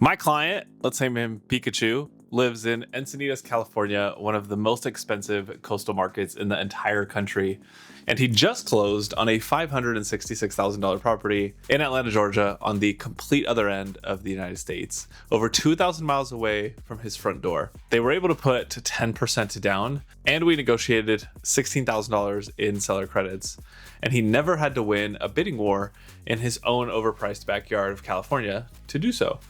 My client, let's name him Pikachu, lives in Encinitas, California, one of the most expensive coastal markets in the entire country. And he just closed on a $566,000 property in Atlanta, Georgia, on the complete other end of the United States, over 2,000 miles away from his front door. They were able to put 10% down, and we negotiated $16,000 in seller credits. And he never had to win a bidding war in his own overpriced backyard of California to do so.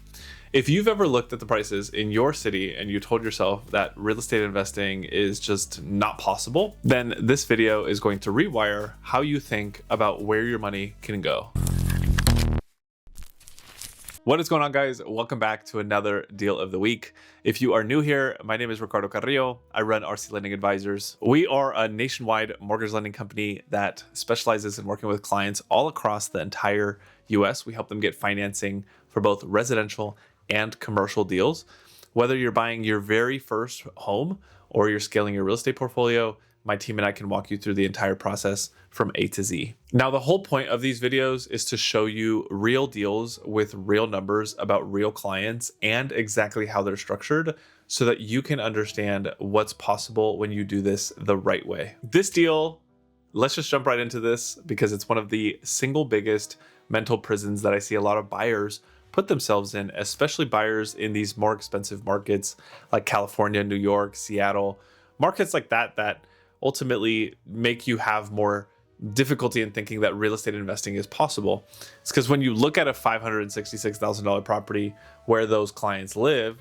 If you've ever looked at the prices in your city and you told yourself that real estate investing is just not possible, then this video is going to rewire how you think about where your money can go. What is going on, guys? Welcome back to another deal of the week. If you are new here, my name is Ricardo Carrillo. I run RC Lending Advisors. We are a nationwide mortgage lending company that specializes in working with clients all across the entire US. We help them get financing for both residential and commercial deals. Whether you're buying your very first home or you're scaling your real estate portfolio, my team and I can walk you through the entire process from A to Z. Now, the whole point of these videos is to show you real deals with real numbers about real clients and exactly how they're structured so that you can understand what's possible when you do this the right way. This deal, let's just jump right into this because it's one of the single biggest mental prisons that I see a lot of buyers put themselves in, especially buyers in these more expensive markets like California, New York, Seattle, markets like that ultimately make you have more difficulty in thinking that real estate investing is possible. It's because when you look at a $566,000 property where those clients live,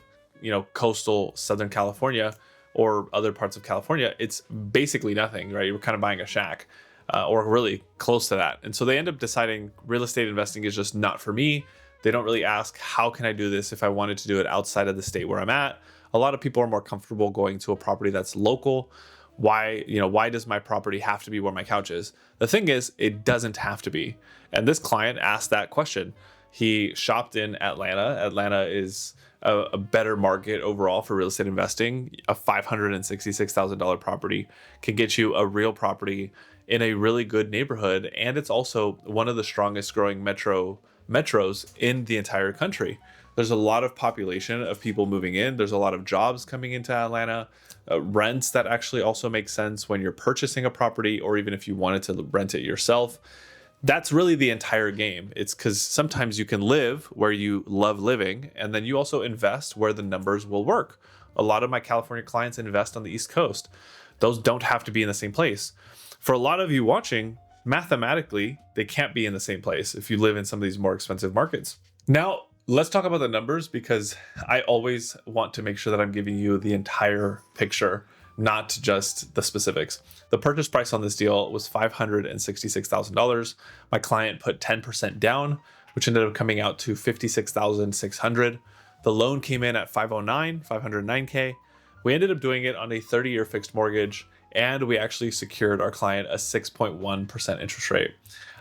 coastal Southern California or other parts of California, it's basically nothing, right? You're kind of buying a shack or really close to that. And so they end up deciding real estate investing is just not for me. They don't really ask, how can I do this if I wanted to do it outside of the state where I'm at? A lot of people are more comfortable going to a property that's local. Why does my property have to be where my couch is? The thing is, it doesn't have to be. And this client asked that question. He shopped in Atlanta. Atlanta is a better market overall for real estate investing. A $566,000 property can get you a real property in a really good neighborhood. And it's also one of the strongest growing metros in the entire country. There's a lot of population of people moving in. There's a lot of jobs coming into Atlanta, rents that actually also make sense when you're purchasing a property, or even if you wanted to rent it yourself. That's really the entire game. It's because sometimes you can live where you love living, and then you also invest where the numbers will work. A lot of my California clients invest on the East Coast. Those don't have to be in the same place. For a lot of you watching, mathematically, they can't be in the same place if you live in some of these more expensive markets. Now, let's talk about the numbers because I always want to make sure that I'm giving you the entire picture, not just the specifics. The purchase price on this deal was $566,000. My client put 10% down, which ended up coming out to $56,600. The loan came in at $509K. We ended up doing it on a 30-year fixed mortgage, and we actually secured our client a 6.1% interest rate.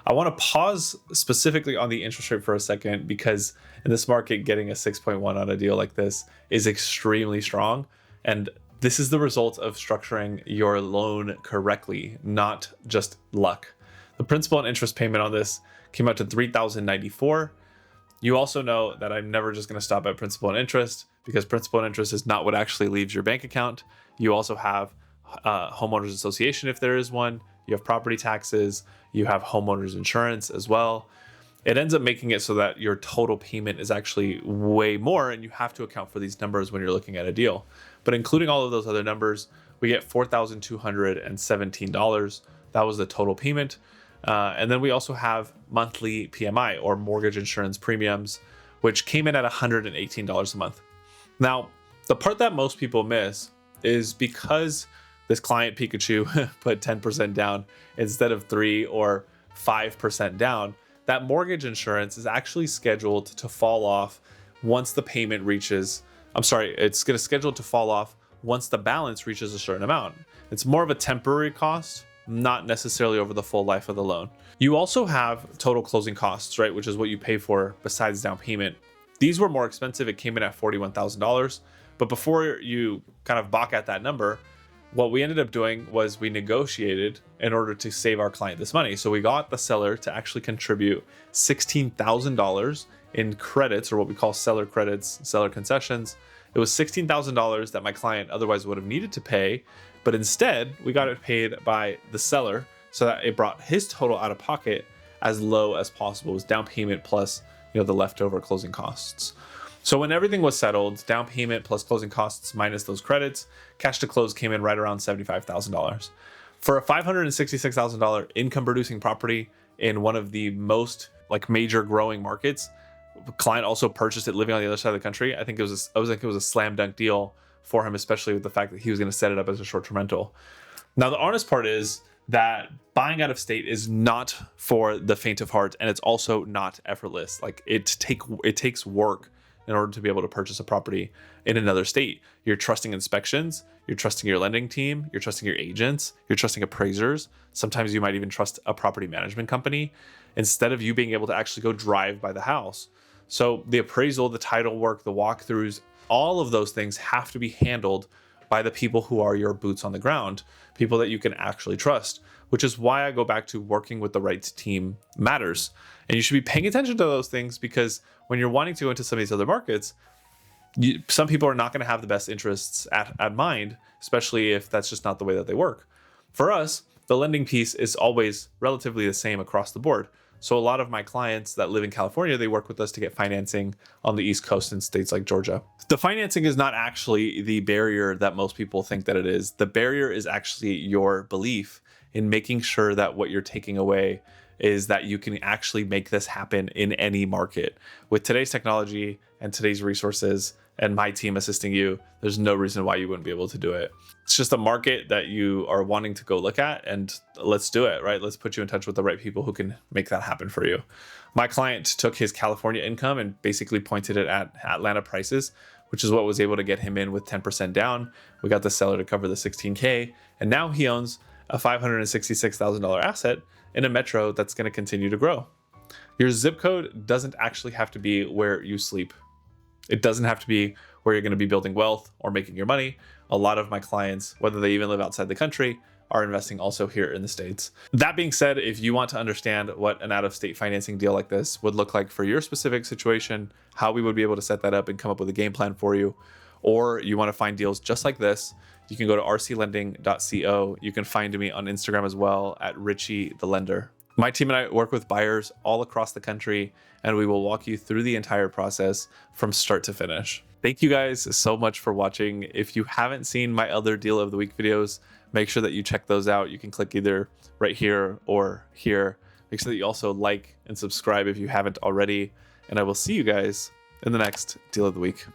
I want to pause specifically on the interest rate for a second because in this market, getting a 6.1 on a deal like this is extremely strong. And this is the result of structuring your loan correctly, not just luck. The principal and interest payment on this came out to $3,094. You also know that I'm never just going to stop at principal and interest because principal and interest is not what actually leaves your bank account. You also have homeowners association if there is one. You have property taxes. You have homeowners insurance as well. It ends up making it so that your total payment is actually way more, and you have to account for these numbers when you're looking at a deal. But including all of those other numbers, we get $4,217. That was the total payment. And then we also have monthly PMI or mortgage insurance premiums, which came in at $118 a month. Now, the part that most people miss is because this client Pikachu put 10% down instead of 3 or 5% down, that mortgage insurance is actually scheduled to fall off once the payment reaches, it's going to schedule to fall off once the balance reaches a certain amount. It's more of a temporary cost, not necessarily over the full life of the loan. You also have total closing costs, right? Which is what you pay for besides down payment. These were more expensive. It came in at $41,000. But before you kind of balk at that number, what we ended up doing was we negotiated in order to save our client this money. So we got the seller to actually contribute $16,000 in credits, or what we call seller credits, seller concessions. It was $16,000 that my client otherwise would have needed to pay, but instead we got it paid by the seller, so that it brought his total out of pocket as low as possible. It was down payment plus, the leftover closing costs. So when everything was settled, down payment plus closing costs minus those credits, cash to close came in right around $75,000. For a $566,000 income producing property in one of the most major growing markets, the client also purchased it living on the other side of the country. I think it was a slam dunk deal for him, especially with the fact that he was going to set it up as a short-term rental. Now, the honest part is that buying out of state is not for the faint of heart, and it's also not effortless. It takes work in order to be able to purchase a property in another state. You're trusting inspections, you're trusting your lending team, you're trusting your agents, you're trusting appraisers. Sometimes you might even trust a property management company instead of you being able to actually go drive by the house. So the appraisal, the title work, the walkthroughs, all of those things have to be handled by the people who are your boots on the ground, people that you can actually trust, which is why I go back to working with the right team matters. And you should be paying attention to those things, because when you're wanting to go into some of these other markets, some people are not going to have the best interests at mind, especially if that's just not the way that they work. For us, the lending piece is always relatively the same across the board. So a lot of my clients that live in California, they work with us to get financing on the East Coast in states like Georgia. The financing is not actually the barrier that most people think that it is. The barrier is actually your belief in making sure that what you're taking away is that you can actually make this happen in any market. With today's technology and today's resources and my team assisting you, there's no reason why you wouldn't be able to do it. It's just a market that you are wanting to go look at, and let's do it, right? Let's put you in touch with the right people who can make that happen for you. My client took his California income and basically pointed it at Atlanta prices, which is what was able to get him in with 10% down. We got the seller to cover the $16K, and now he owns a $566,000 asset in a metro that's going to continue to grow. Your zip code doesn't actually have to be where you sleep. It doesn't have to be where you're going to be building wealth or making your money. A lot of my clients, whether they even live outside the country, are investing also here in the States. That being said, if you want to understand what an out-of-state financing deal like this would look like for your specific situation, how we would be able to set that up and come up with a game plan for you, or you want to find deals just like this, you can go to rclending.co. You can find me on Instagram as well at Richie the Lender. My team and I work with buyers all across the country, and we will walk you through the entire process from start to finish. Thank you guys so much for watching. If you haven't seen my other Deal of the Week videos, make sure that you check those out. You can click either right here or here. Make sure that you also like and subscribe if you haven't already. And I will see you guys in the next Deal of the Week.